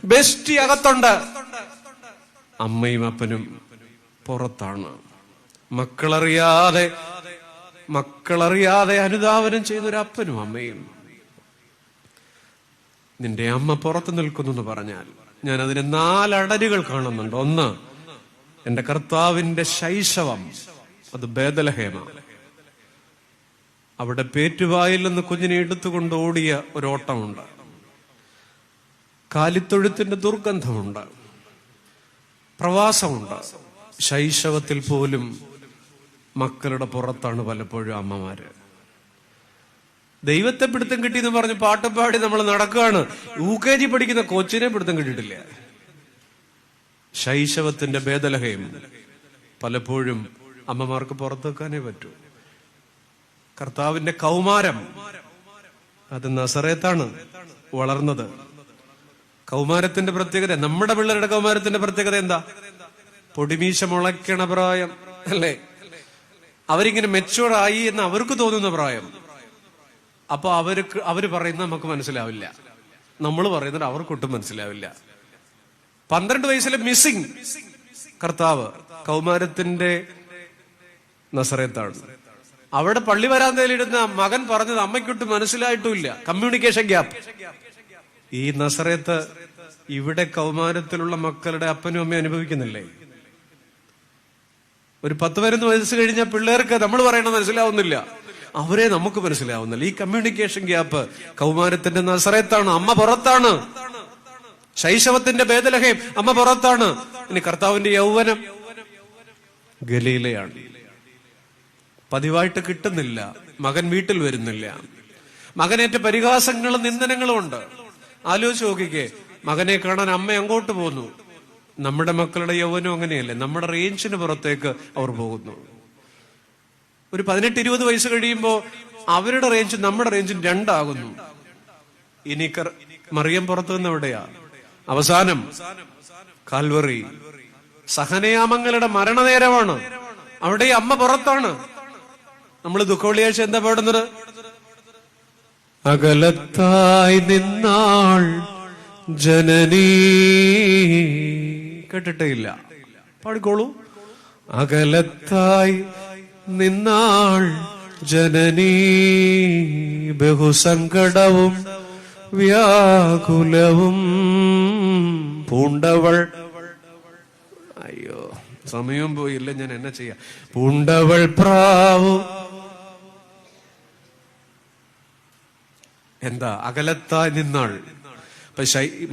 Bestie അകത്തുണ്ട്, അമ്മയും അപ്പനും പുറത്താണ്. മക്കളറിയാതെ അനുധാവനം ചെയ്തൊരു അപ്പനും അമ്മയും. നിന്റെ അമ്മ പുറത്തു നിൽക്കുന്നു എന്ന് പറഞ്ഞാൽ ഞാൻ അതിന് 4 അടരുകൾ കാണുന്നുണ്ട്. ഒന്ന്, എന്റെ കർത്താവിന്റെ ശൈശവം, അത് ബേദലഹേമാണ്. അവിടെ പേറ്റുവായിൽ നിന്ന് കുഞ്ഞിനെ എടുത്തുകൊണ്ട് ഓടിയ ഒരോട്ടമുണ്ട്. കാലിത്തൊഴുത്തിന്റെ ദുർഗന്ധമുണ്ട്, പ്രവാസമുണ്ട്. ശൈശവത്തിൽ പോലും മക്കളുടെ പുറത്താണ് പലപ്പോഴും അമ്മമാര്. ദൈവത്തെ പിടുത്തം കിട്ടിയെന്ന് പറഞ്ഞ് പാട്ടും പാടി നമ്മൾ നടക്കുകയാണ്. UKG പഠിക്കുന്ന കൊച്ചിനെ പിടുത്തം കിട്ടിയിട്ടില്ല. ശൈശവത്തിന്റെ ബേദലഹേം പലപ്പോഴും അമ്മമാർക്ക് പുറത്തു വെക്കാനേ പറ്റൂ. കർത്താവിന്റെ കൗമാരം, അത് നസറേത്താണ് വളർന്നത്. കൗമാരത്തിന്റെ പ്രത്യേകത, നമ്മുടെ പിള്ളേരുടെ കൗമാരത്തിന്റെ പ്രത്യേകത എന്താ? പൊടിമീശ മുളയ്ക്കണ പ്രായം അല്ലേ? അവരിങ്ങനെ മെച്ചുവറായി എന്ന് അവർക്ക് തോന്നുന്ന പ്രായം. അപ്പൊ അവര് പറയുന്നത് നമുക്ക് മനസ്സിലാവില്ല, നമ്മൾ പറയുന്നത് അവർക്കൊട്ടും മനസ്സിലാവില്ല. 12 വയസ്സിലെ മിസ്സിംഗ് കർത്താവ് കൗമാരത്തിന്റെ നസറേത്താണ്. അവിടെ പള്ളി വരാന്തയിലിരുന്ന മകൻ പറഞ്ഞത് അമ്മയ്ക്കൊട്ടും മനസ്സിലായിട്ടുമില്ല. Communication gap. ഈ നസറേത്ത് ഇവിടെ കൗമാരത്തിലുള്ള മക്കളുടെ അപ്പനും അമ്മയും അനുഭവിക്കുന്നില്ലേ? ഒരു 10-11 വയസ്സ് കഴിഞ്ഞ പിള്ളേർക്ക് നമ്മൾ പറയണത് മനസ്സിലാവുന്നില്ല, അവരെ നമുക്ക് മനസ്സിലാവുന്നില്ല. ഈ കമ്മ്യൂണിക്കേഷൻ ഗ്യാപ്പ് കൗമാരത്തിന്റെ നസറേത്താണ്. അമ്മ പുറത്താണ്. ശൈശവത്തിന്റെ ബേദലഹേം, അമ്മ പുറത്താണ്. ഇനി കർത്താവിന്റെ യൗവനം ഗലീലയാണ്. പതിവായിട്ട് കിട്ടുന്നില്ല, മകൻ വീട്ടിൽ വരുന്നില്ല. മകനേറ്റ പരിഹാസങ്ങളും നിന്ദനങ്ങളും ഉണ്ട്. ആലോചിച്ച് നോക്കിക്കേ, മകനെ കാണാൻ അമ്മ അങ്ങോട്ട് പോന്നു. നമ്മുടെ മക്കളുടെ യൗവനം അങ്ങനെയല്ലേ? നമ്മുടെ റേഞ്ചിന് പുറത്തേക്ക് അവർ പോകുന്നു. ഒരു 18-20 വയസ്സ് കഴിയുമ്പോ അവരുടെ റേഞ്ച് നമ്മുടെ റേഞ്ചും 2 ആകുന്നു. ഇനി മറിയം പുറത്തു നിന്ന് എവിടെയാ? അവസാനം കാൽവറി, സഹനയാമങ്ങളുടെ മരണനേരമാണ്. അവിടെ അമ്മ പുറത്താണ്. നമ്മൾ ദുഃഖവെള്ളിയാഴ്ച എന്താ പാടുന്നത്? അകലത്തായി നിന്നാൾ ജനനീ. കേട്ടിട്ടേ ഇല്ല, പാടിക്കോളൂ. അകലത്തായി നിന്നാൾ ജനനീ, ബഹുസങ്കടവും വ്യാകുലവും പൂണ്ടവൾ. അയ്യോ, സമയം പോയില്ല, ഞാൻ എന്നാ ചെയ്യാ? പൂണ്ടവൾ പ്രാവു. എന്താ അകലത്തായി നിന്നാൾ? അപ്പൊ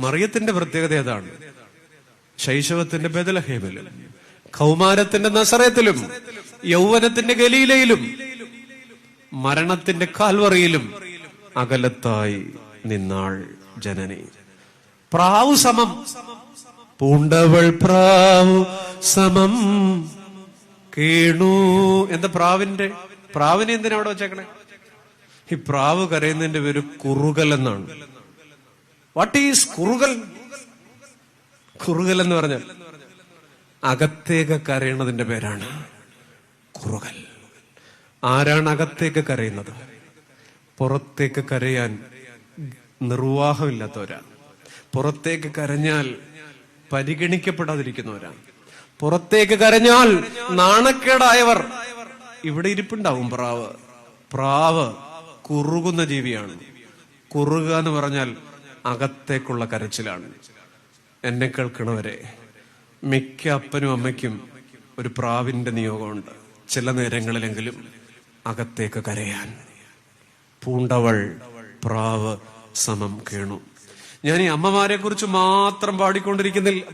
മറിയത്തിന്റെ പ്രത്യേകത ഏതാണ്? ശൈശവത്തിന്റെ ബേദലഹേമിലും, കൗമാരത്തിന്റെ നസറേത്തിലും, യൗവനത്തിന്റെ ഗലീലയിലും, മരണത്തിന്റെ കാൽവറിയിലും അകലത്തായി നിന്നാൾ ജനനി. പ്രാവു സമം, പൂണ്ടവൾ പ്രാവു സമം കേണു. എന്താ പ്രാവിനെ എന്തിനാ അവിടെ വെച്ചേക്കണേ? ഈ പ്രാവ് കരയുന്നതിന്റെ പേര് കുറുകൽ എന്നാണ്. What is കുറുകൽ? കുറുകൽ എന്ന് പറഞ്ഞാൽ അകത്തേക്ക് കരയണതിന്റെ പേരാണ് കുറുകൽ. ആരാണ് അകത്തേക്ക് കരയുന്നത്? പുറത്തേക്ക് കരയാൻ നിർവാഹമില്ലാത്തവരാണ്. പുറത്തേക്ക് കരഞ്ഞാൽ പരിഗണിക്കപ്പെടാതിരിക്കുന്നവരാണ്. പുറത്തേക്ക് കരഞ്ഞാൽ നാണക്കേടായവർ. ഇവിടെ ഇരിപ്പുണ്ടാവും പ്രാവ് കുറുകുന്ന ജീവിയാണ്. കുറുക എന്ന് പറഞ്ഞാൽ അകത്തേക്കുള്ള കരച്ചിലാണ്. എന്നെ കേൾക്കണവരെ, മിക്ക അപ്പനും അമ്മയ്ക്കും ഒരു പ്രാവിന്റെ നിയോഗമുണ്ട്. ചില നേരങ്ങളിലെങ്കിലും അകത്തേക്ക് കരയാൻ. പൂണ്ടവൾ പ്രാവ് സമം കേണു. ഞാൻ ഈ അമ്മമാരെ കുറിച്ച് മാത്രം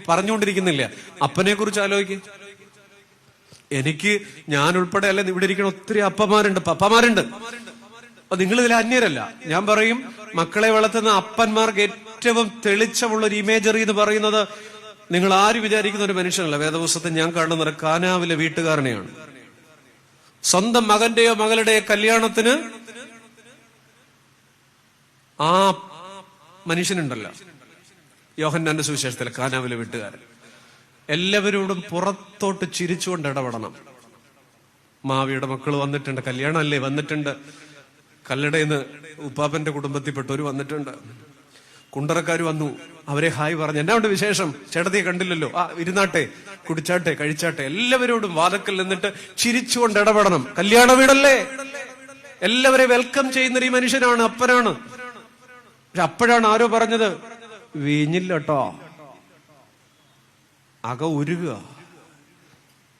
പറഞ്ഞുകൊണ്ടിരിക്കുന്നില്ല. അപ്പനെ കുറിച്ച് ആലോചിക്കും. ഞാൻ ഉൾപ്പെടെ അല്ല, ഇവിടെ ഇരിക്കുന്ന ഒത്തിരി അപ്പമാരുണ്ട്, പപ്പമാരുണ്ട്. അപ്പൊ നിങ്ങൾ ഇതിൽ അന്യരല്ല. ഞാൻ പറയും, മക്കളെ വളർത്തുന്ന അപ്പന്മാർക്ക് ഏറ്റവും തെളിച്ചമുള്ളൊരു ഇമേജറി എന്ന് പറയുന്നത്, നിങ്ങൾ ആര് വിചാരിക്കുന്ന ഒരു മനുഷ്യനല്ല. വേദപുസ്തകത്തിൽ ഞാൻ കാണുന്നത് കാനാവിലെ വീട്ടുകാരനെയാണ്. സ്വന്തം മകന്റെയോ മകളുടെയോ കല്യാണത്തിന് ആ മനുഷ്യനുണ്ടല്ലോ, യോഹന്നാന്റെ സുവിശേഷത്തിലെ കാനാവിലെ വീട്ടുകാരൻ. എല്ലാവരോടും പുറത്തോട്ട് ചിരിച്ചുകൊണ്ട് ഇടപെടണം. മാവിയുടെ മക്കൾ വന്നിട്ടുണ്ട്, കല്യാണം അല്ലേ, വന്നിട്ടുണ്ട്. കല്ലടയിൽ നിന്ന് ഉപ്പാപ്പന്റെ കുടുംബത്തിൽപ്പെട്ടവർ വന്നിട്ടുണ്ട്. കുണ്ടറക്കാർ വന്നു, അവരെ ഹായ് പറഞ്ഞു. എന്നാ ഉണ്ട് വിശേഷം? ചേട്ടത്തിയെ കണ്ടില്ലല്ലോ. ഇരുന്നാട്ടെ, കുടിച്ചാട്ടെ, കഴിച്ചാട്ടെ. എല്ലാവരോടും വാതക്കൽ നിന്നിട്ട് ചിരിച്ചുകൊണ്ട് ഇടപെടണം. കല്യാണ വീടല്ലേ, എല്ലാവരെയും വെൽക്കം ചെയ്യുന്ന ഈ മനുഷ്യനാണ്, അപ്പനാണ്. പക്ഷെ അപ്പോഴാണ് ആരോ പറഞ്ഞത്, വീഞ്ഞില്ല കേട്ടോ. അക ഉരുക.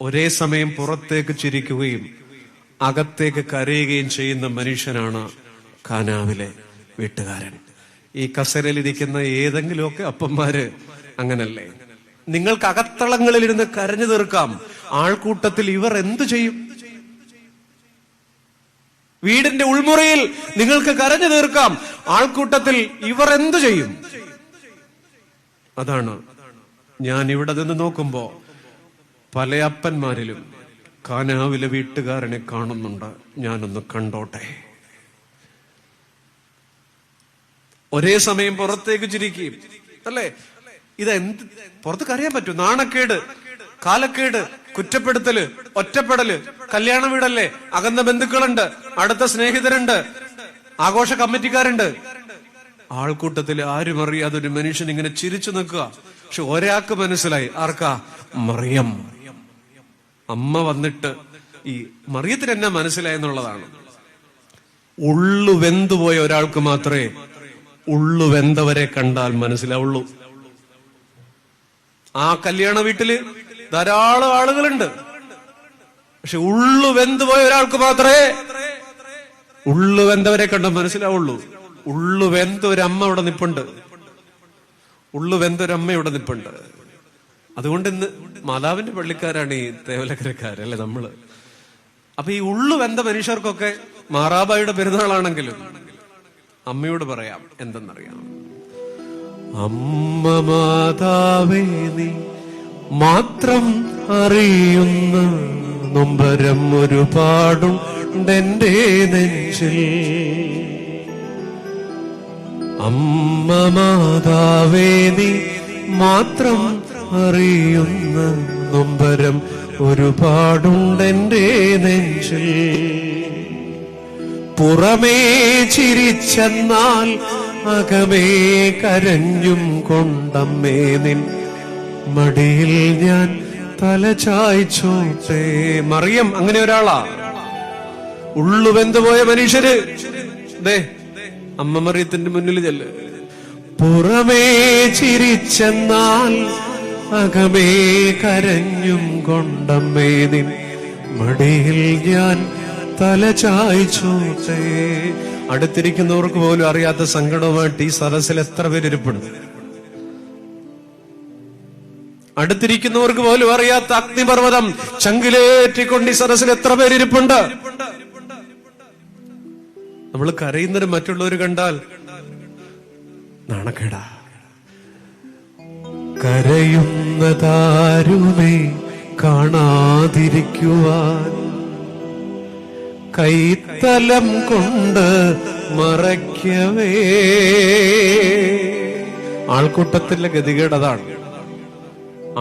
ഒരേ സമയം പുറത്തേക്ക് ചിരിക്കുകയും അകത്തേക്ക് കരയുകയും ചെയ്യുന്ന മനുഷ്യനാണ് കാനാവിലെ വീട്ടുകാരൻ. ഈ കസേരയിലിരിക്കുന്ന ഏതെങ്കിലുമൊക്കെ അപ്പന്മാര് അങ്ങനല്ലേ? നിങ്ങൾക്ക് അകത്തളങ്ങളിലിരുന്ന് കരഞ്ഞു തീർക്കാം, ആൾക്കൂട്ടത്തിൽ ഇവർ എന്തു ചെയ്യും? വീടിന്റെ ഉൾമുറിയിൽ നിങ്ങൾക്ക് കരഞ്ഞു തീർക്കാം, ആൾക്കൂട്ടത്തിൽ ഇവർ എന്തു ചെയ്യും? അതാണ് ഞാൻ ഇവിടെ നിന്ന് നോക്കുമ്പോ പല അപ്പന്മാരിലും കാനാവിലെ വീട്ടുകാരനെ കാണുന്നുണ്ട്. ഞാനൊന്ന് കണ്ടോട്ടെ. ഒരേ സമയം പുറത്തേക്ക് ചിരിക്കുകയും അല്ലേ? ഇതെന്ത് പുറത്ത് കരയാൻ പറ്റൂ? നാണക്കേട്, കാലക്കേട്, കുറ്റപ്പെടുത്തല്, ഒറ്റപ്പെടല്. കല്യാണ വീടല്ലേ, അകന്ന ബന്ധുക്കളുണ്ട്, അടുത്ത സ്നേഹിതരുണ്ട്, ആഘോഷ കമ്മിറ്റിക്കാരുണ്ട്. ആൾക്കൂട്ടത്തിൽ ആരും അറിയാതെ ഒരു മനുഷ്യൻ ഇങ്ങനെ ചിരിച്ചു നിൽക്കുക. പക്ഷെ ഒരാൾക്ക് മനസ്സിലായി. ആർക്കാ? മറിയം. അമ്മ വന്നിട്ട് ഈ മറിയത്തിന് എന്നാ മനസ്സിലായെന്നുള്ളതാണ്. ഉള്ളു വെന്തുപോയ ഒരാൾക്ക് മാത്രമേ ഉള്ളു വെന്തവരെ കണ്ടാൽ മനസ്സിലാവുള്ളൂ. ആ കല്യാണ വീട്ടില് ധാരാളം ആളുകളുണ്ട്, പക്ഷെ ഉള്ളു വെന്തുപോയ ഒരാൾക്ക് മാത്രമേ ഉള്ളു വെന്തവരെ കണ്ടാൽ മനസ്സിലാവുള്ളൂ. ഉള്ളു വെന്ത ഒരു അമ്മ ഇവിടെ നിപ്പുണ്ട്, ഉള്ളു വെന്ത ഒരു അമ്മ ഇവിടെ നിപ്പുണ്ട്. അതുകൊണ്ട് ഇന്ന് മാതാവിന്റെ പള്ളിക്കാരാണ് ഈ തേവലക്കരക്കാരല്ലേ നമ്മള്. അപ്പൊ ഈ ഉള്ളു വെന്ത മനുഷ്യർക്കൊക്കെ മാറാബായുടെ പെരുന്നാളാണെങ്കിലും അമ്മയോട് പറയാം എന്തെന്നറിയാം. അമ്മ മാതാവേ നീ മാത്രം അറിയുന്ന നൊമ്പരം ഒരുപാടുണ്ടെന്റെ നെഞ്ചിൽ. അമ്മ മാതാവേ നീ മാത്രം അറിയുന്ന നൊമ്പരം ഒരുപാടുണ്ടെന്റെ നെഞ്ചിൽ. പുറമേ ചിരിച്ചെന്നാൽ അകമേ കരഞ്ഞും കൊണ്ടമ്മേ നിൻ മടിയിൽ ഞാൻ തല ചായ്ച്ചോട്ടെ. മറിയം അങ്ങനെ ഒരാളാ. ഉള്ളു വെന്തുപോയ മനുഷ്യര് ദേ അമ്മ മറിയത്തിന്റെ മുന്നിൽ ചെല്ല്. പുറമേ ചിരിച്ചെന്നാൽ അകമേ കരഞ്ഞും കൊണ്ടമ്മേ നിൻ മടിയിൽ ഞാൻ തല ചായ്ച്ചോട്ടെ. അടുത്തിരിക്കുന്നവർക്ക് പോലും അറിയാത്ത സങ്കടവുമായിട്ട് ഈ സദസ്സിൽ എത്ര പേരിരിപ്പുണ്ട്? അടുത്തിരിക്കുന്നവർക്ക് പോലും അറിയാത്ത അഗ്നിപർവ്വതം ചങ്കിലേറ്റിക്കൊണ്ട് ഈ സദസ്സിൽ എത്ര പേരിരിപ്പുണ്ട്? നമ്മൾ കരയുന്നത് മറ്റുള്ളവർ കണ്ടാൽ നാണക്കേടാ. കരയുന്നതാരുമേ കാണാതിരിക്കുവാൻ കൈത്തലം കൊണ്ട് മറയ്ക്കവേ. ആൾക്കൂട്ടത്തിലെ ഗതികേടതാണ്.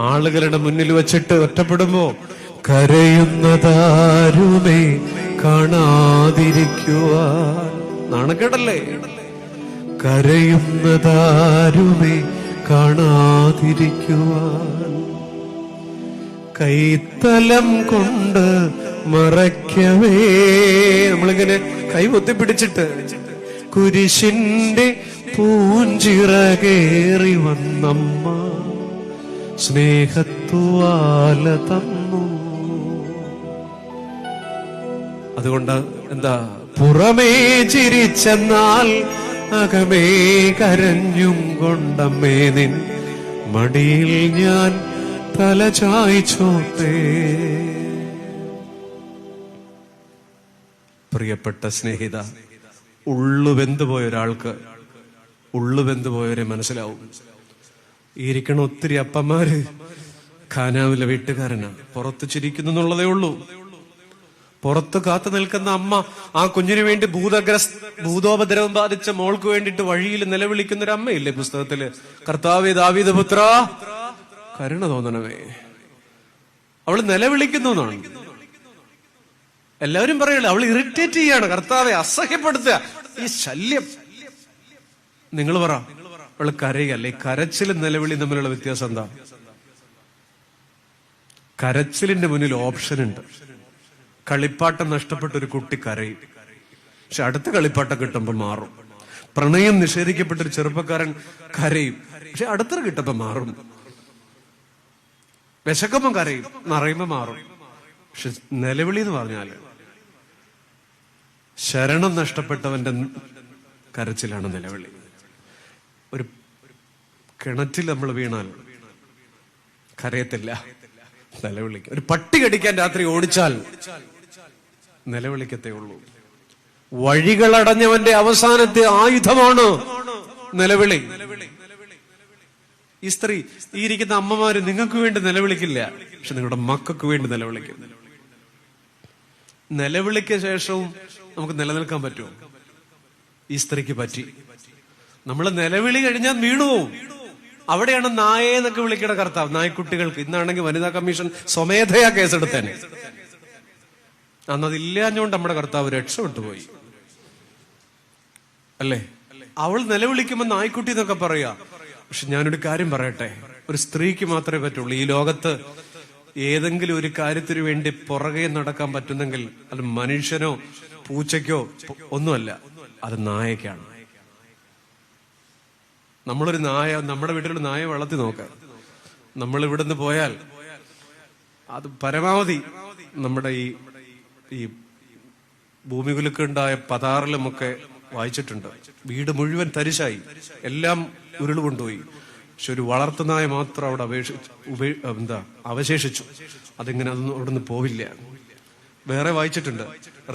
ആളുകളുടെ മുന്നിൽ വച്ചിട്ട് ഒറ്റപ്പെടുമ്പോ കരയുന്നതാരുമേ കാണാതിരിക്കുവാൻ നാണക്കേടല്ലേ? കരയുന്നതാരുമേ കാണാതിരിക്കുവാൻ കൈത്തലം കൊണ്ട് മറയ്ക്കവേ. നമ്മളിങ്ങനെ കൈ പൊത്തിപ്പിടിച്ചിട്ട് കുരിശിന്റെ പൂഞ്ചിറകേറി വന്നമ്മ സ്നേഹത്തുവാല തന്നു. അതുകൊണ്ട് എന്താ? പുറമേ ചിരിച്ചെന്നാൽ അകമേ കരഞ്ഞും കൊണ്ടമ്മേ നിൻ മടിയിൽ ഞാൻ തല ചായ്ച്ചോട്ടെ. പ്രിയപ്പെട്ട സ്നേഹിത, ഉള്ളുവെന്തുപോയ ഒരാൾക്ക് ഉള്ളുവെന്തുപോയവരെ മനസ്സിലാവും. ഇരിക്കണ ഒത്തിരി അപ്പന്മാര് ഖാനാവിലെ വീട്ടുകാരനാ. പുറത്ത് ചിരിക്കുന്നു എന്നുള്ളതേ ഉള്ളൂ. പുറത്ത് കാത്തു നിൽക്കുന്ന അമ്മ ആ കുഞ്ഞിനു വേണ്ടി ഭൂതോപദ്രവം ബാധിച്ച മോൾക്ക് വേണ്ടിയിട്ട് വഴിയിൽ നിലവിളിക്കുന്ന ഒരു അമ്മയില്ലേ പുസ്തകത്തില്? കർത്താവേ ദാവീദ് പുത്ര കരുണ തോന്നണമേ. അവള് നിലവിളിക്കുന്നു എന്നാണ് എല്ലാവരും പറയുള്ളൂ. അവൾ ഇറിറ്റേറ്റ് ചെയ്യാണ് കർത്താവെ, അസഹ്യപ്പെടുത്തുക. ഈ ശല്യം നിങ്ങൾ പറ, അവള് കരയല്ലേ. കരച്ചിലും നിലവിളിയും തമ്മിലുള്ള വ്യത്യാസം എന്താ? കരച്ചിലിന്റെ മുന്നിൽ ഓപ്ഷൻ ഉണ്ട്. കളിപ്പാട്ടം നഷ്ടപ്പെട്ട ഒരു കുട്ടി കരയും, പക്ഷെ അടുത്ത കളിപ്പാട്ടം കിട്ടുമ്പോ മാറും. പ്രണയം നിഷേധിക്കപ്പെട്ട ഒരു ചെറുപ്പക്കാരൻ കരയും, പക്ഷെ അടുത്ത കിട്ടുമ്പോ മാറും. വിശക്കുമ്പോ കരയും, നിറയുമ്പോ മാറും. പക്ഷെ നിലവിളി എന്ന് പറഞ്ഞാല് ശരണം നഷ്ടപ്പെട്ടവന്റെ കരച്ചിലാണ് നിലവിളി. ഒരു കിണറ്റിൽ നമ്മൾ വീണാൽ കരയത്തില്ല, നിലവിളിക്കും. ഒരു പട്ടി കടിക്കാൻ രാത്രി ഓടിച്ചാൽ നിലവിളിക്കത്തേ ഉള്ളൂ. വഴികളടഞ്ഞവന്റെ അവസാനത്തെ ആയുധമാണ് നിലവിളി. ഈ സ്ത്രീ, ഈ ഇരിക്കുന്ന അമ്മമാര് നിങ്ങൾക്ക് വേണ്ടി നിലവിളിക്കില്ല, പക്ഷെ നിങ്ങളുടെ മക്കൾക്ക് വേണ്ടി നിലവിളിക്കും. നിലവിളിക്ക് ശേഷവും നമുക്ക് നിലനിൽക്കാൻ പറ്റുമോ? ഈ സ്ത്രീക്ക് പറ്റി. നമ്മൾ നിലവിളി കഴിഞ്ഞാൽ വീണുപോവും. അവിടെയാണ് നായേ എന്നൊക്കെ വിളിക്കണ കർത്താവ്. നായ്ക്കുട്ടികൾക്ക് ഇന്നാണെങ്കിൽ വനിതാ കമ്മീഷൻ സ്വമേധയാ കേസെടുത്തേനെ. അന്നതില്ലാഞ്ഞുകൊണ്ട് നമ്മുടെ കർത്താവ് രക്ഷപ്പെട്ടു പോയി അല്ലേ. അവൾ നിലവിളിക്കുമ്പോ നായ്ക്കുട്ടി എന്നൊക്കെ പറയാ. പക്ഷെ ഞാനൊരു കാര്യം പറയട്ടെ, ഒരു സ്ത്രീക്ക് മാത്രമേ പറ്റുള്ളൂ ഈ ലോകത്ത് ഏതെങ്കിലും ഒരു കാര്യത്തിനു വേണ്ടി പുറകെ നടക്കാൻ പറ്റുന്നെങ്കിൽ അത് മനുഷ്യനോ പൂച്ചയ്ക്കോ ഒന്നുമല്ല, അത് നായക്കാണ്. നമ്മളൊരു നായ, നമ്മുടെ വീട്ടിലൊരു നായ വളർത്തി നോക്കാം. നമ്മൾ ഇവിടുന്ന് പോയാൽ അത് പരമാവധി നമ്മുടെ ഈ ഭൂമികുലുക്കുണ്ടായ പതാറിലുമൊക്കെ വായിച്ചിട്ടുണ്ട്. വീട് മുഴുവൻ തരിശായി, എല്ലാം ഉരുള് കൊണ്ടുപോയി. പക്ഷെ ഒരു വളർത്തുനായ മാത്രം അവിടെ അവശേഷിച്ചു. അതിങ്ങനെ അതൊന്നും അവിടെ നിന്ന് പോവില്ല. വേറെ വായിച്ചിട്ടുണ്ട്,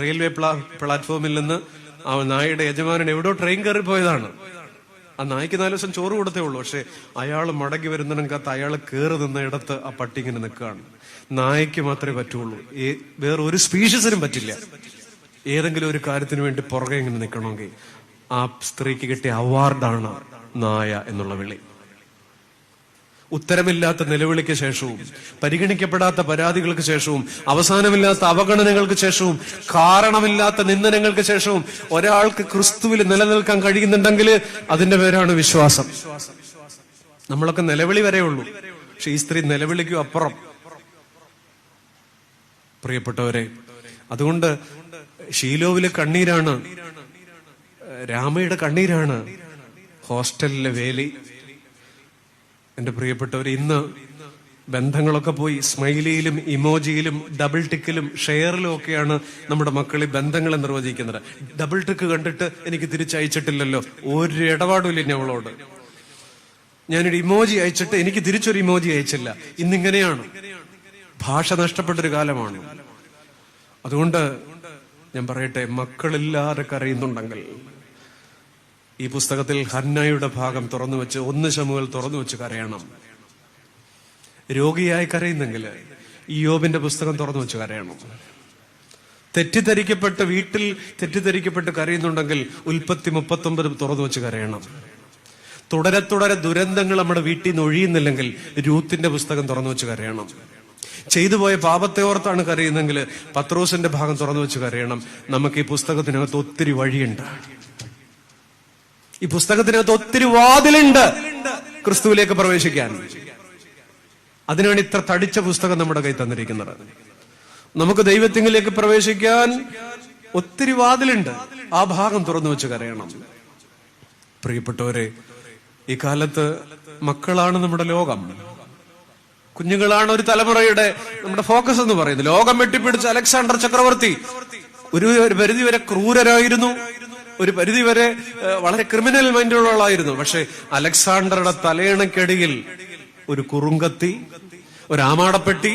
റെയിൽവേ പ്ലാറ്റ്ഫോമിൽ നിന്ന് ആ നായയുടെ യജമാനൻ എവിടോ ട്രെയിൻ കയറി പോയതാണ്. ആ നായ്ക്ക് 4 ദിവസം ചോറ് കൊടുത്തേ ഉള്ളൂ. പക്ഷെ അയാൾ മടങ്ങി വരുന്നതിനകത്ത് അയാൾ കയറി നിന്ന ഇടത്ത് ആ പട്ടി ഇങ്ങനെ നിൽക്കുകയാണ്. നായ്ക്ക് മാത്രമേ പറ്റുള്ളൂ, വേറെ ഒരു സ്പീഷീസിനും പറ്റില്ല. ഏതെങ്കിലും ഒരു കാര്യത്തിന് വേണ്ടി പുറകെ ഇങ്ങനെ നിൽക്കണമെങ്കിൽ ആ സ്ത്രീക്ക് കിട്ടിയ അവാർഡാണ് നായ എന്നുള്ള വിളി. ഉത്തരമില്ലാത്ത നിലവിളിക്ക് ശേഷവും, പരിഗണിക്കപ്പെടാത്ത പരാതികൾക്ക് ശേഷവും, അവസാനമില്ലാത്ത അവഗണനകൾക്ക് ശേഷവും, കാരണമില്ലാത്ത നിന്ദനങ്ങൾക്ക് ശേഷവും ഒരാൾക്ക് ക്രിസ്തുവിൽ നിലനിൽക്കാൻ കഴിയുന്നുണ്ടെങ്കിൽ അതിന്റെ പേരാണ് വിശ്വാസം. നമ്മളൊക്കെ നിലവിളി വരെ ഉള്ളൂ, പക്ഷെ ഈ സ്ത്രീ നിലവിളിക്കും അപ്പുറം. പ്രിയപ്പെട്ടവരെ, അതുകൊണ്ട് ഷീലോവിലെ കണ്ണീരാണ്, രാമയുടെ കണ്ണീരാണ് ഹോസ്റ്റലിലെ വേലി. എന്റെ പ്രിയപ്പെട്ടവർ, ഇന്ന് ബന്ധങ്ങളൊക്കെ പോയി സ്മൈലിയിലും ഇമോജിയിലും ഡബിൾ ടിക്കിലും ഷെയറിലും ഒക്കെയാണ് നമ്മുടെ മക്കൾ ഈ ബന്ധങ്ങളെ നിർവചിക്കുന്നത്. ഡബിൾ ടിക്ക് കണ്ടിട്ട് എനിക്ക് തിരിച്ചയച്ചിട്ടില്ലല്ലോ, ഒരു ഇടപാടുമില്ല ഇനി അവളോട്. ഞാനൊരു ഇമോജി അയച്ചിട്ട് എനിക്ക് തിരിച്ചൊരു ഇമോജി അയച്ചില്ല. ഇന്നിങ്ങനെയാണ്, ഭാഷ നഷ്ടപ്പെട്ടൊരു കാലമാണ്. അതുകൊണ്ട് ഞാൻ പറയട്ടെ, മക്കളില്ലാതെ കരയുന്നുണ്ടെങ്കിൽ ഈ പുസ്തകത്തിൽ ഹന്നയുടെ ഭാഗം തുറന്നു വെച്ച് 1 ശമൂവേൽ തുറന്നു വെച്ച് കരയണം. രോഗിയായി കരയുന്നെങ്കിൽ ഇയ്യോബിന്റെ പുസ്തകം തുറന്നു വെച്ച് കരയണം. തെറ്റിദ്ധരിക്കപ്പെട്ട് വീട്ടിൽ തെറ്റിദ്ധരിക്കപ്പെട്ട് കരയുന്നുണ്ടെങ്കിൽ ഉൽപ്പത്തി 39 തുറന്നു വെച്ച് കരയണം. തുടരെ തുടരെ ദുരന്തങ്ങൾ നമ്മുടെ വീട്ടിൽ നിന്ന് ഒഴിയുന്നില്ലെങ്കിൽ രൂത്തിന്റെ പുസ്തകം തുറന്നു വെച്ച് കരയണം. ചെയ്തു പോയ പാപത്തെ ഓർത്താണ് കരയുന്നെങ്കിൽ പത്രോസിന്റെ ഭാഗം തുറന്നു വെച്ച് കരയണം. നമുക്ക് ഈ പുസ്തകത്തിനകത്ത് ഒത്തിരി വഴിയുണ്ട്, ഈ പുസ്തകത്തിനകത്ത് ഒത്തിരി വാതിലുണ്ട് ക്രിസ്തുവിലേക്ക് പ്രവേശിക്കാൻ. അതിനാണ് ഇത്ര തടിച്ച പുസ്തകം നമ്മുടെ കൈ തന്നിരിക്കുന്നത്. നമുക്ക് ദൈവത്തിങ്കിലേക്ക് പ്രവേശിക്കാൻ ഒത്തിരി വാതിലുണ്ട്. ആ ഭാഗം തുറന്നു വെച്ച് കരയണം. പ്രിയപ്പെട്ടവരെ, ഈ കാലത്ത് മക്കളാണ് നമ്മുടെ ലോകം, കുഞ്ഞുങ്ങളാണ് ഒരു തലമുറയുടെ നമ്മുടെ ഫോക്കസ് എന്ന് പറയുന്നത്. ലോകം വെട്ടിപ്പിടിച്ച അലക്സാണ്ടർ ചക്രവർത്തി ഒരു പരിധിവരെ ക്രൂരരായിരുന്നു, ഒരു പരിധിവരെ വളരെ ക്രിമിനൽ മൈൻഡുള്ള ആളായിരുന്നു. പക്ഷെ അലക്സാണ്ടറുടെ തലയണക്കടിയിൽ ഒരു കുറുങ്കത്തി, ഒരു ആമാടപ്പെട്ടി,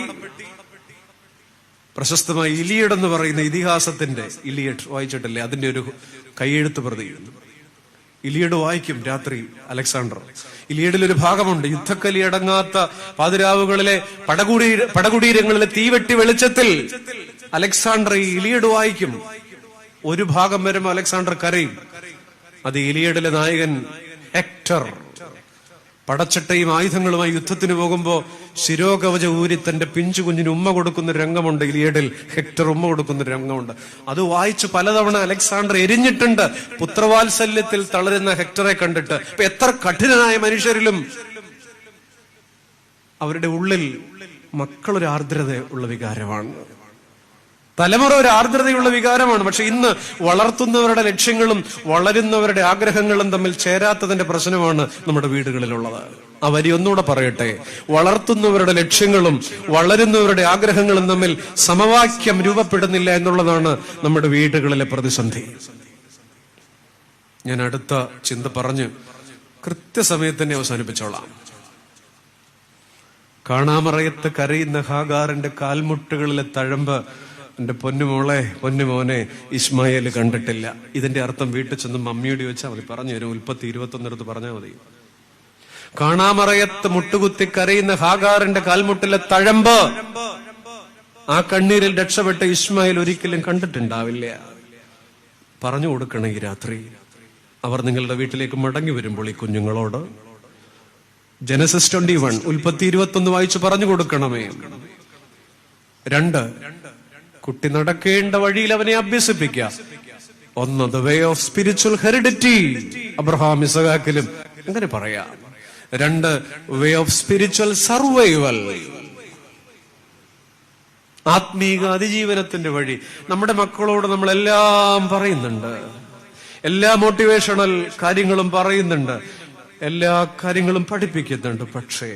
പ്രശസ്തമായ ഇലിയഡ് എന്ന് പറയുന്ന ഇതിഹാസത്തിന്റെ, ഇലിയഡ് വായിച്ചിട്ടില്ലേ, അതിന്റെ ഒരു കൈയെഴുത്ത് പ്രതി. ഇലിയഡ് വായിക്കും രാത്രി അലക്സാണ്ടർ. ഇലിയഡിലൊരു ഭാഗമുണ്ട്, യുദ്ധക്കലി അടങ്ങാത്ത പാതിരാവുകളിലെ പടകുടീരങ്ങളിലെ തീവെട്ടി വെളിച്ചത്തിൽ അലക്സാണ്ടർ ഈ ഇലിയഡ് വായിക്കും. ഒരു ഭാഗം വരുമ്പോൾ അലക്സാണ്ടർ കരയും. അത് ഇലിയഡിലെ നായകൻ ഹെക്ടർ പടച്ചട്ടയും ആയുധങ്ങളുമായി യുദ്ധത്തിന് പോകുമ്പോ ശിരോകവച ഊരി തന്റെ പിഞ്ചു കുഞ്ഞിന് ഉമ്മ കൊടുക്കുന്ന ഒരു രംഗമുണ്ട്. ഇലിയഡിൽ ഹെക്ടർ ഉമ്മ കൊടുക്കുന്ന ഒരു രംഗമുണ്ട്. അത് വായിച്ച് പലതവണ അലക്സാണ്ടർ എരിഞ്ഞിട്ടുണ്ട്, പുത്രവാത്സല്യത്തിൽ തളരുന്ന ഹെക്ടറെ കണ്ടിട്ട്. ഇപ്പൊ എത്ര കഠിനനായ മനുഷ്യരിലും അവരുടെ ഉള്ളിൽ മക്കളൊരു ആർദ്രത ഉള്ള വികാരമാണ്, തലമുറ ഒരു ആർദ്രതയുള്ള വികാരമാണ്. പക്ഷെ ഇന്ന് വളർത്തുന്നവരുടെ ലക്ഷ്യങ്ങളും വളരുന്നവരുടെ ആഗ്രഹങ്ങളും തമ്മിൽ ചേരാത്തതിന്റെ പ്രശ്നമാണ് നമ്മുടെ വീടുകളിലുള്ളത്. ആ വരി ഒന്നുകൂടെ പറയട്ടെ. വളർത്തുന്നവരുടെ ലക്ഷ്യങ്ങളും വളരുന്നവരുടെ ആഗ്രഹങ്ങളും തമ്മിൽ സമവാക്യം രൂപപ്പെടുന്നില്ല എന്നുള്ളതാണ് നമ്മുടെ വീടുകളിലെ പ്രതിസന്ധി. ഞാൻ അടുത്ത ചിന്ത പറഞ്ഞ് കൃത്യസമയത്ത് തന്നെ അവസാനിപ്പിച്ചോളാം. കാണാമറയത്ത് കരയുന്ന ഹാഗാറിന്റെ കാൽമുട്ടുകളിലെ തഴമ്പ് എന്റെ പൊന്നുമോളെ പൊന്നുമോനെ ഇസ്മായേൽ കണ്ടിട്ടില്ല. ഇതിന്റെ അർത്ഥം വീട്ടിൽ ചെന്ന് മമ്മിയോട് ചോദിച്ചാൽ മതി, പറഞ്ഞു തരും. 21 പറഞ്ഞാൽ മതി. കാണാമറയത്ത് മുട്ടുകുത്തി കരയുന്ന ഹാഗാറിന്റെ കാൽമുട്ടിലെ തഴമ്പ്, ആ കണ്ണീരിൽ രക്ഷപ്പെട്ട ഇസ്മായേൽ ഒരിക്കലും കണ്ടിട്ടുണ്ടാവില്ല. പറഞ്ഞു കൊടുക്കണം ഈ രാത്രി. അവർ നിങ്ങളുടെ വീട്ടിലേക്ക് മടങ്ങി വരുമ്പോൾ ഈ കുഞ്ഞുങ്ങളോട് ജനസിസ് 21 ഉൽപ്പത്തി 21 വായിച്ച് പറഞ്ഞു കൊടുക്കണമേ. 2, കുട്ടി നടക്കേണ്ട വഴിയിൽ അവനെ അഭ്യസിപ്പിക്കുക. 1, the way of spiritual heredity. Abraham ഇസഹാക്കിലും അങ്ങനെ പറയാം. 2, വേ ഓഫ് സ്പിരിച്വൽ സർവൈവൽ, ആത്മീക അതിജീവനത്തിന്റെ വഴി. നമ്മുടെ മക്കളോട് നമ്മളെല്ലാം പറയുന്നുണ്ട്, എല്ലാ മോട്ടിവേഷണൽ കാര്യങ്ങളും പറയുന്നുണ്ട്, എല്ലാ കാര്യങ്ങളും പഠിപ്പിക്കുന്നുണ്ട്. പക്ഷേ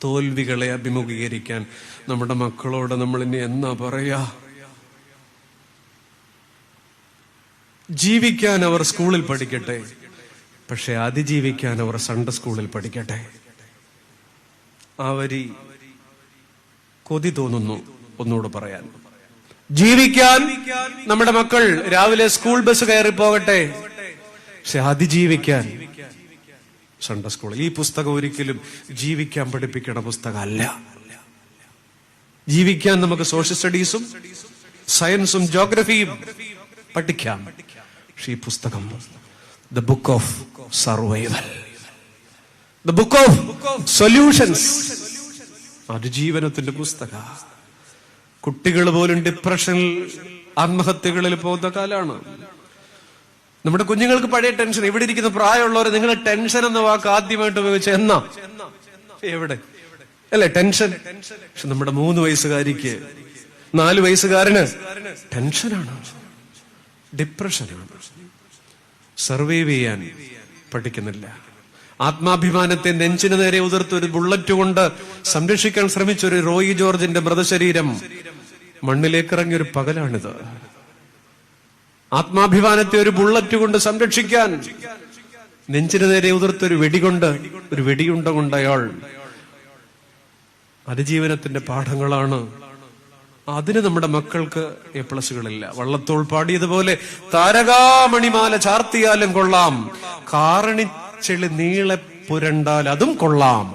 തോൽവികളെ അഭിമുഖീകരിക്കാൻ നമ്മുടെ മക്കളോട് നമ്മൾ ഇനി എന്നാ പറയാ? ജീവിക്കാൻ അവർ സ്കൂളിൽ പഠിക്കട്ടെ, പക്ഷെ അതിജീവിക്കാൻ അവർ സൺഡേ സ്കൂളിൽ പഠിക്കട്ടെ. ആ വരി കൊതി തോന്നുന്നു ഒന്നുകൂടെ പറയാൻ. ജീവിക്കാൻ നമ്മുടെ മക്കൾ രാവിലെ സ്കൂൾ ബസ് കയറി പോകട്ടെ, പക്ഷെ അതിജീവിക്കാൻ സൺഡേ സ്കൂളിൽ. ഈ പുസ്തകം ഒരിക്കലും ജീവിക്കാൻ പഠിപ്പിക്കുന്ന പുസ്തകമല്ല. ജീവിക്കാൻ നമുക്ക് സോഷ്യൽ സ്റ്റഡീസും സയൻസും ജോഗ്രഫിയും പഠിക്കാം. പക്ഷെ ഈ പുസ്തകം the book of survival, the book of solutions, അതിജീവനത്തിന്റെ പുസ്തക. കുട്ടികൾ പോലും ഡിപ്രഷനിൽ ആത്മഹത്യകളിൽ പോകുന്ന കാലാണ്. നമ്മുടെ കുഞ്ഞുങ്ങൾക്ക് പഴയ ടെൻഷൻ. ഇവിടെ ഇരിക്കുന്ന പ്രായമുള്ളവർ നിങ്ങൾ ടെൻഷൻ എന്ന വാക്ക് ആദ്യമായിട്ട് ഉപയോഗിച്ച എന്നാ? എവിടെ അല്ലെ ടെൻഷൻ? പക്ഷെ നമ്മുടെ 3 വയസ്സുകാരിക്ക് 4 വയസ്സുകാരന് ടെൻഷനാണ്, ഡിപ്രഷനാണ്. സർവൈവ് ചെയ്യാൻ പഠിക്കുന്നില്ല. ആത്മാഭിമാനത്തെ നെഞ്ചിന് നേരെ ഉതിർത്ത് ഒരു ബുള്ളറ്റ് കൊണ്ട് സംരക്ഷിക്കാൻ ശ്രമിച്ച ഒരു റോയി ജോർജിന്റെ മൃതശരീരം മണ്ണിലേക്കിറങ്ങിയൊരു പകലാണിത്. ആത്മാഭിമാനത്തെ ഒരു ബുള്ളറ്റ് കൊണ്ട് സംരക്ഷിക്കാൻ നെഞ്ചിന് നേരെ ഉതിർത്തൊരു വെടിയുണ്ട കൊണ്ട് അയാൾ. അതിജീവനത്തിന്റെ പാഠങ്ങളാണ്. അതിന് നമ്മുടെ മക്കൾക്ക് A+കളില്ല. വള്ളത്തോൾ പാടിയതുപോലെ താരകാമണിമാല ചാർത്തിയാലും കൊള്ളാം, കാരണിച്ചെളി നീളെ പുരണ്ടാൽ അതും കൊള്ളാം.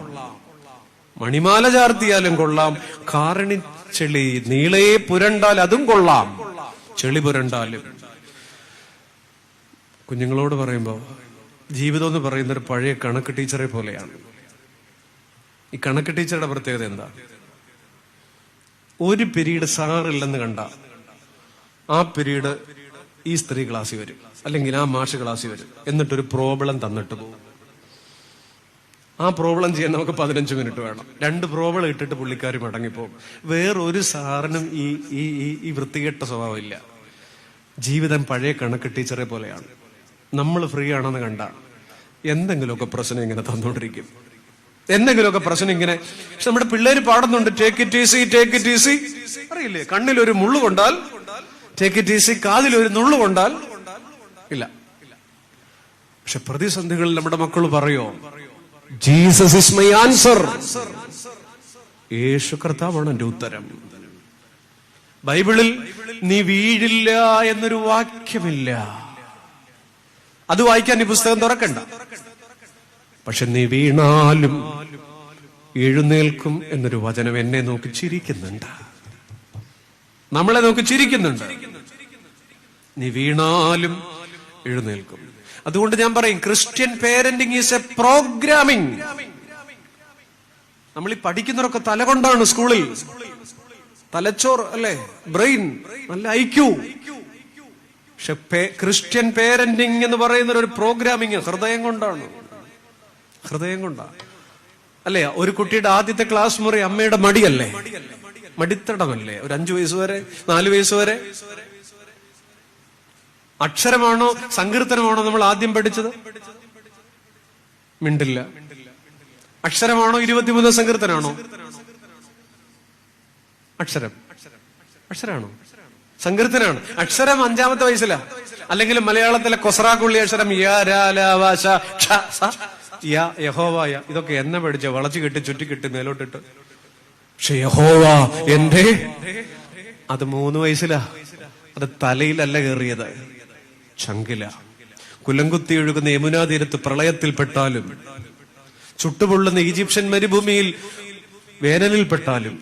മണിമാല ചാർത്തിയാലും കൊള്ളാം, കാരണിച്ചെളി നീളെ പുരണ്ടാൽ അതും കൊള്ളാം, ചെളി പുരണ്ടാലും. കുഞ്ഞുങ്ങളോട് പറയുമ്പോ ജീവിതം എന്ന് പറയുന്ന ഒരു പഴയ കണക്ക് ടീച്ചറെ പോലെയാണ്. ഈ കണക്ക് ടീച്ചറുടെ പ്രത്യേകത എന്താ? ഒരു പീരീഡ് സാറില്ലെന്ന് കണ്ട ആ പീരീഡ് ഈ സ്ത്രീ ക്ലാസ്സിൽ വരും, അല്ലെങ്കിൽ ആ മാഷ് ക്ലാസ്സിൽ വരും. എന്നിട്ടൊരു പ്രോബ്ലം തന്നിട്ട് പോകും. ആ പ്രോബ്ലം ചെയ്യാൻ നമുക്ക് 15 മിനിറ്റ് വേണം. 2 പ്രോബ്ലം ഇട്ടിട്ട് പുള്ളിക്കാർ മടങ്ങിപ്പോകും. വേറൊരു സാറിനും ഈ വൃത്തികെട്ട സ്വഭാവം ഇല്ല. ജീവിതം പഴയ കണക്ക് ടീച്ചറെ പോലെയാണ്. നമ്മൾ ഫ്രീ ആണെന്ന് കണ്ട എന്തെങ്കിലുമൊക്കെ പ്രശ്നം ഇങ്ങനെ തന്നോണ്ടിരിക്കും, എന്തെങ്കിലുമൊക്കെ പ്രശ്നം ഇങ്ങനെ. പക്ഷെ നമ്മുടെ പിള്ളേര് പാടുന്നുണ്ട്, take it easy, take it easy. അറിയില്ലേ, കണ്ണിലൊരു മുള്ളു കൊണ്ടാൽ ടേക്ക് ഇറ്റ് ഈസി, കാതിലൊരു നുള്ളു കൊണ്ടാൽ ഇല്ല. പക്ഷെ പ്രതിസന്ധികളിൽ നമ്മുടെ മക്കൾ പറയോ, ജീസസ് ഇസ് മൈ ആൻസർ. യേശു കർത്താവാണ് എന്റെ ഉത്തരം. ബൈബിളിൽ നീ വീഴില്ല എന്നൊരു വാക്യമില്ല. അത് വായിക്കാൻ ഈ പുസ്തകം തുറക്കണ്ട. പക്ഷെ നീ വീണാലും എഴുന്നേൽക്കും എന്നൊരു വചനം എന്നെ നോക്കി ചിരിക്കുന്നുണ്ട്, നമ്മളെ നോക്കി ചിരിക്കുന്നുണ്ട്. നീ വീണാലും എഴുന്നേൽക്കും. അതുകൊണ്ട് ഞാൻ പറയും, Christian parenting is A programming. നമ്മൾ ഈ പഠിക്കുന്നവരൊക്കെ തല കൊണ്ടാണ് സ്കൂളിൽ, തലച്ചോർ അല്ലെ, ബ്രെയിൻ, നല്ല ഐക്യു. പക്ഷെ ക്രിസ്ത്യൻ പേരന്റിങ് എന്ന് പറയുന്ന ഒരു പ്രോഗ്രാമിങ് ഹൃദയം കൊണ്ടാണ്, ഹൃദയം കൊണ്ടാണ് അല്ലേ? ഒരു കുട്ടിയുടെ ആദ്യത്തെ ക്ലാസ് മുറി അമ്മയുടെ മടിയല്ലേ, മടിത്തടമല്ലേ? ഒരു 5 വയസ്സ് വരെ, 4 വയസ്സ് വരെ. അക്ഷരമാണോ സങ്കീർത്തനമാണോ നമ്മൾ ആദ്യം പഠിച്ചത്? മിണ്ടില്ല. അക്ഷരമാണോ 23 സങ്കീർത്തനാണോ? അക്ഷരമാണോ? സങ്കീർത്തനാണ്. അക്ഷരം 5-ാമത്തെ വയസ്സിലാ. അല്ലെങ്കിൽ മലയാളത്തിലെ കൊസറാക്കുള്ളി അക്ഷരം യഹോവായ. ഇതൊക്കെ എന്നെ പഠിച്ച വളച്ചു കെട്ടി ചുറ്റി കെട്ടി മേലോട്ടിട്ട്. പക്ഷെ യഹോവ എന്റെ, അത് 3 വയസ്സിലാ. അത് തലയിലല്ല കയറിയത്, ചങ്കില. കുലംകുത്തി ഒഴുകുന്ന യമുനാ തീരത്ത് പ്രളയത്തിൽപ്പെട്ടാലും, ചുട്ടുപൊള്ളുന്ന ഈജിപ്ഷ്യൻ മരുഭൂമിയിൽ വേനലിൽപ്പെട്ടാലും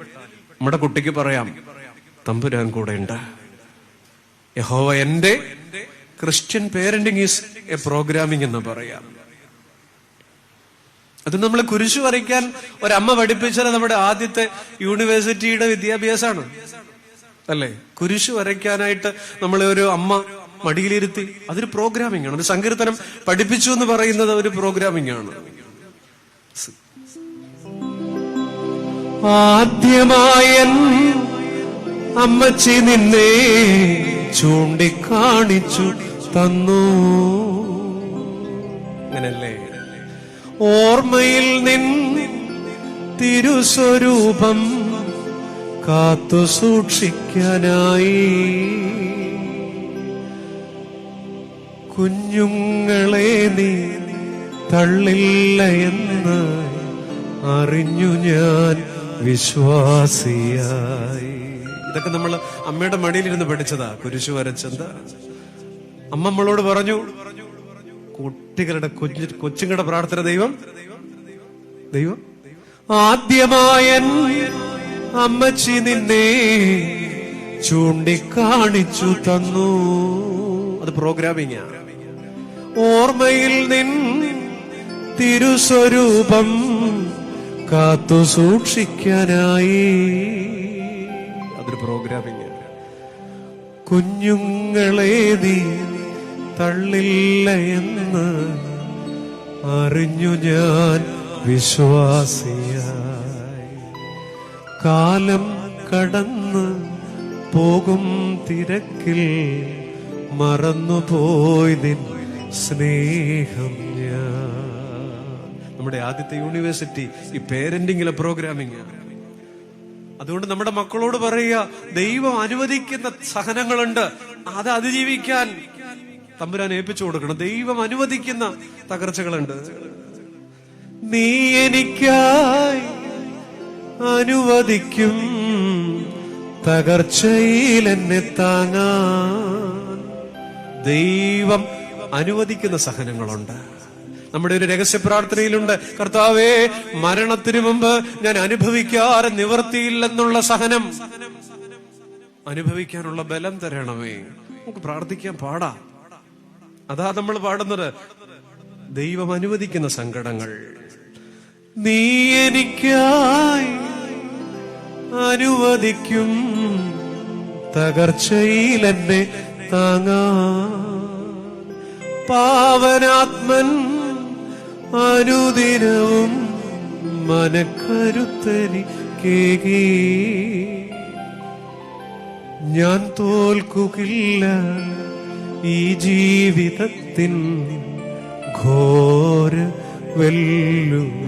നമ്മുടെ കുട്ടിക്ക് പറയാം, തമ്പുരാൻ കൂടെ ഉണ്ട്, യഹോവ എന്റെ. Christian parenting is A programming എന്ന് പറയാം. അത് നമ്മൾ കുരിശു വരയ്ക്കാൻ ഒരമ്മ പഠിപ്പിച്ചത് നമ്മുടെ ആദ്യത്തെ യൂണിവേഴ്സിറ്റിയുടെ വിദ്യാഭ്യാസമാണ് അല്ലെ? കുരിശു വരയ്ക്കാനായിട്ട് നമ്മളെ ഒരു അമ്മ മടിയിലിരുത്തി. അതൊരു പ്രോഗ്രാമിംഗ് ആണ്. ഒരു സങ്കീർത്തനം പഠിപ്പിച്ചു എന്ന് പറയുന്നത് ഒരു പ്രോഗ്രാമിംഗ് ആണ്. ആദ്യമായ അമ്മച്ചി നിന്നെ ചൂണ്ടിക്കാണിച്ചു തന്നു, അങ്ങനല്ലേ? ഓർമ്മയിൽ നിൻ തിരുസ്വരൂപം കാത്തു സൂക്ഷിക്കാനായി കുഞ്ഞുങ്ങളെ നീ തള്ളില്ല എന്ന് അറിഞ്ഞു ഞാൻ വിശ്വാസിയായി. ഇതൊക്കെ നമ്മൾ അമ്മയുടെ മടിയിലിരുന്ന് പഠിച്ചതാ. കുരിശു വരച്ചെന്താ അമ്മ നമ്മളോട് പറഞ്ഞു. കുട്ടികളുടെ കൊച്ചുങ്ങളുടെ പ്രാർത്ഥന ദൈവം ആദ്യമായ അമ്മച്ചി നിന്നെ ചൂണ്ടിക്കാണിച്ചു തന്നു. അത് പ്രോഗ്രാമിംഗ്. ഓർമ്മയിൽ നിൻ തിരുസ്വരൂപം കാത്തു സൂക്ഷിക്കാനായി, അതൊരു പ്രോഗ്രാമിംഗ്. കുഞ്ഞുങ്ങളെ നീ തള്ളില്ല എന്ന് അറിഞ്ഞു ഞാൻ വിശ്വാസിയായി. കാലം കടന്ന് പോകും തിരക്കിൽ മറന്നുപോയി നിൻ സ്നേഹം ഞാൻ. നമ്മുടെ ആദ്യത്തെ യൂണിവേഴ്സിറ്റി ഈ പേരന്റിങ്ങിലെ പ്രോഗ്രാമിംഗ്. അതുകൊണ്ട് നമ്മുടെ മക്കളോട് പറയുക, ദൈവം അനുവദിക്കുന്ന സഹനങ്ങളുണ്ട്, അത് അതിജീവിക്കാൻ തമ്പുരാൻ ഏൽപ്പിച്ചു കൊടുക്കണം. ദൈവം അനുവദിക്കുന്ന തകർച്ചകളുണ്ട്. നീ എനിക്കായി അനുവദിക്കും തകർച്ചയിൽ എന്നെ താങ്ങാൻ. ദൈവം അനുവദിക്കുന്ന സഹനങ്ങളുണ്ട്. നമ്മുടെ ഒരു രഹസ്യ പ്രാർത്ഥനയിലുണ്ട്, കർത്താവേ, മരണത്തിനു മുമ്പ് ഞാൻ അനുഭവിക്കാതെ നിവർത്തിയില്ലെന്നുള്ള സഹനം അനുഭവിക്കാനുള്ള ബലം തരണമേ. നമുക്ക് പ്രാർത്ഥിക്കാൻ പാടാ. അതാ നമ്മൾ പാടുന്നത്, ദൈവം അനുവദിക്കുന്ന സങ്കടങ്ങൾ. നീ എനിക്കായി അനുവദിക്കും തകർച്ചയിൽ എന്നെ താങ്ങാൻ. പാവനാത്മൻ അനുദിനവും മനക്കരുത്തനിക്കേകി. ഞാൻ തോൽക്കുകയില്ല ഈ ജീവിതത്തിൻ ഘോര വെല്ലുവിളികളിൽ.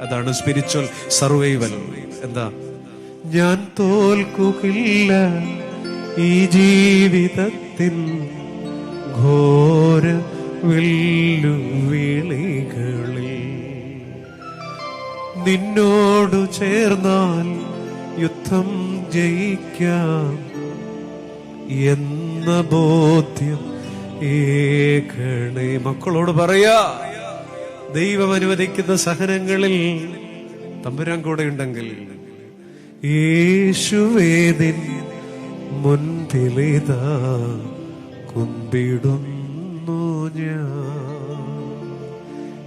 അതാണ് സ്പിരിച്വൽ സർവൈവൽ. എന്താ? ഞാൻ തോൽക്കുകയില്ല ഈ ജീവിതത്തിൻ ഘോര വെല്ലുവിളികളിൽ. നിന്നോടു ചേർന്നാൽ യുദ്ധം ജയിക്കാം എന്ന ബോധ്യം ഏകണേ. മക്കളോട് പറയാ, ദൈവം അനുവദിക്കുന്ന സഹനങ്ങളിൽ തമ്പുരാൻ കൂടെ ഉണ്ടെങ്കിൽ യേശുവേദിൻ മുൻപിലിതാ കുമ്പിടും. ഞാൻ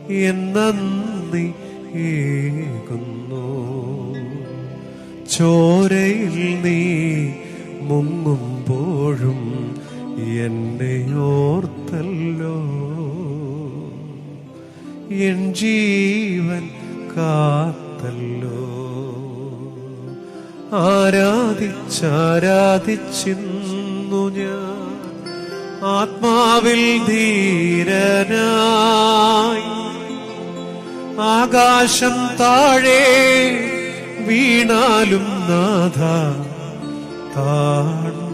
എന്നീ ഏകുന്നു. ചോരയിൽ നീ മുങ്ങുമ്പോഴും എന്നെ ഓർത്തല്ലോ. എൻ ജീവൻ കാത്തല്ലോ. ആരാധിച്ചാരാധിച്ചിന്നു ഞാൻ ആത്മാവിൽ ധീരനായി. ആകാശം താഴെ വീണാലും നാഥ താണു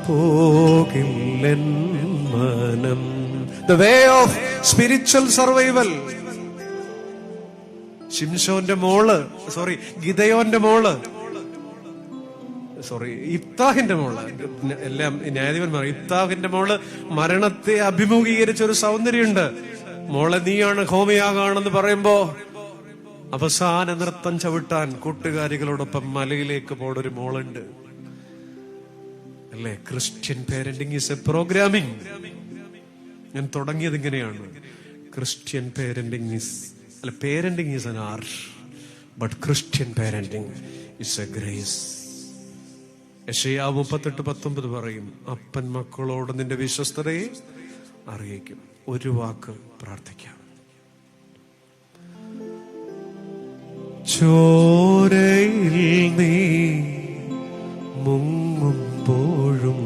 പോകില്ലെൻ മനം. The way of spiritual survival. ശിംശോന്റെ മോള് ഗിദയോന്റെ മോള് ഇഫ്താഹിന്റെ മോള്, എല്ലാം ന്യായാധിപന്മാർ. ഇഫ്താഹിന്റെ മോള് മരണത്തെ അഭിമുഖീകരിച്ച ഒരു സൗന്ദര്യമുണ്ട്. മോളെ നീയാണ് ഹോമയാകാണെന്ന് പറയുമ്പോ അവസാന നൃത്തം ചവിട്ടാൻ കൂട്ടുകാരികളോടൊപ്പം മലയിലേക്ക് പോണൊരു മോളുണ്ട് അല്ലേ? Christian parenting is A programming. ഞാൻ തുടങ്ങിയത് ഇങ്ങനെയാണ്. Christian parenting is an art, but Christian parenting is a grace. യെശയ്യാവ് 38:19 പറയും, അപ്പൻ മക്കളോട് നിന്റെ വിശ്വസ്തതയെ അറിയിക്കും. ഒരു വാക്ക് പ്രാർത്ഥിക്കാം. ചോരയിൽ നീ മുങ്ങുമ്പോഴും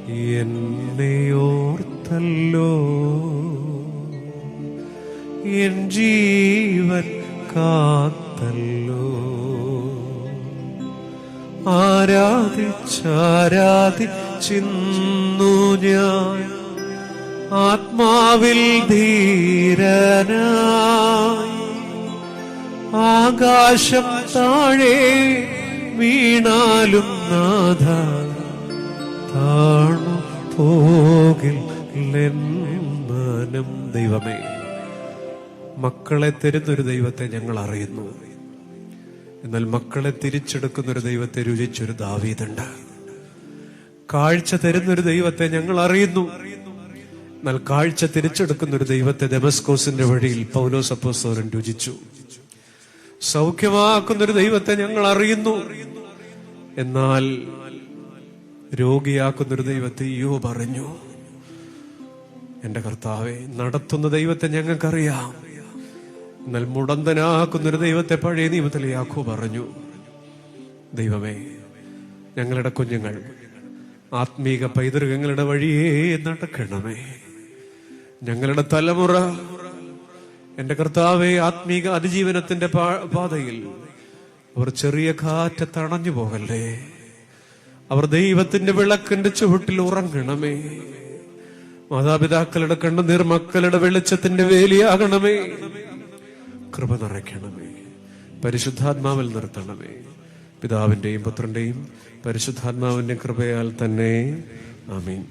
എന്നെ ഓർത്തല്ലോ. എൻ ജീവൻ കാത്തല്ലോ. ആരാധിച്ചാരാധിച്ചിന്നു ഞാൻ ആത്മാവിൽ ധീരനായി. ആകാശം താഴെ വീണാലും നാഥ താണു പോകില്ലെൻ മനം. ദൈവമേ, മക്കളെ തരുന്നൊരു ദൈവത്തെ ഞങ്ങൾ അറിയുന്നു. എന്നാൽ മക്കളെ തിരിച്ചെടുക്കുന്നൊരു ദൈവത്തെ രുചിച്ചൊരു ദാവീദുണ്ട്. കാഴ്ച തരുന്നൊരു ദൈവത്തെ ഞങ്ങൾ അറിയുന്നു. എന്നാൽ കാഴ്ച തിരിച്ചെടുക്കുന്നൊരു ദൈവത്തെ ദമസ്കോസിന്റെ വഴിയിൽ പൗലോസ് അപ്പോസ്തലൻ രുചിച്ചു. സൗഖ്യമാക്കുന്നൊരു ദൈവത്തെ ഞങ്ങൾ അറിയുന്നു. എന്നാൽ രോഗിയാക്കുന്നൊരു ദൈവത്തെ യോബ് അറിഞ്ഞു. എന്റെ കർത്താവെ, നടത്തുന്ന ദൈവത്തെ ഞങ്ങൾക്കറിയാം. എന്നാൽ മുടന്തനാക്കുന്നൊരു ദൈവത്തെ പഴയ നിയമത്തിൽ യാക്കോബ് പറഞ്ഞു. ദൈവമേ, ഞങ്ങളുടെ കുഞ്ഞുങ്ങൾ ആത്മീക പൈതൃകങ്ങളുടെ വഴിയേ നടക്കണമേ. ഞങ്ങളുടെ തലമുറ എന്റെ കർത്താവെ ആത്മീക അതിജീവനത്തിന്റെ പാതയിൽ അവർ ചെറിയ കാറ്റ് തണഞ്ഞു പോകല്ലേ. അവർ ദൈവത്തിന്റെ വിളക്കിന്റെ ചുവട്ടിൽ ഉറങ്ങണമേ. മാതാപിതാക്കളുടെ കണ്ണുനീർ മക്കളുടെ വെളിച്ചത്തിന്റെ വേലിയാകണമേ. കൃപ നിറയ്ക്കണമേ. പരിശുദ്ധാത്മാവിൽ നിർത്തണമേ. പിതാവിന്റെയും പുത്രന്റെയും പരിശുദ്ധാത്മാവിന്റെ കൃപയാൽ തന്നെ. ആമീൻ.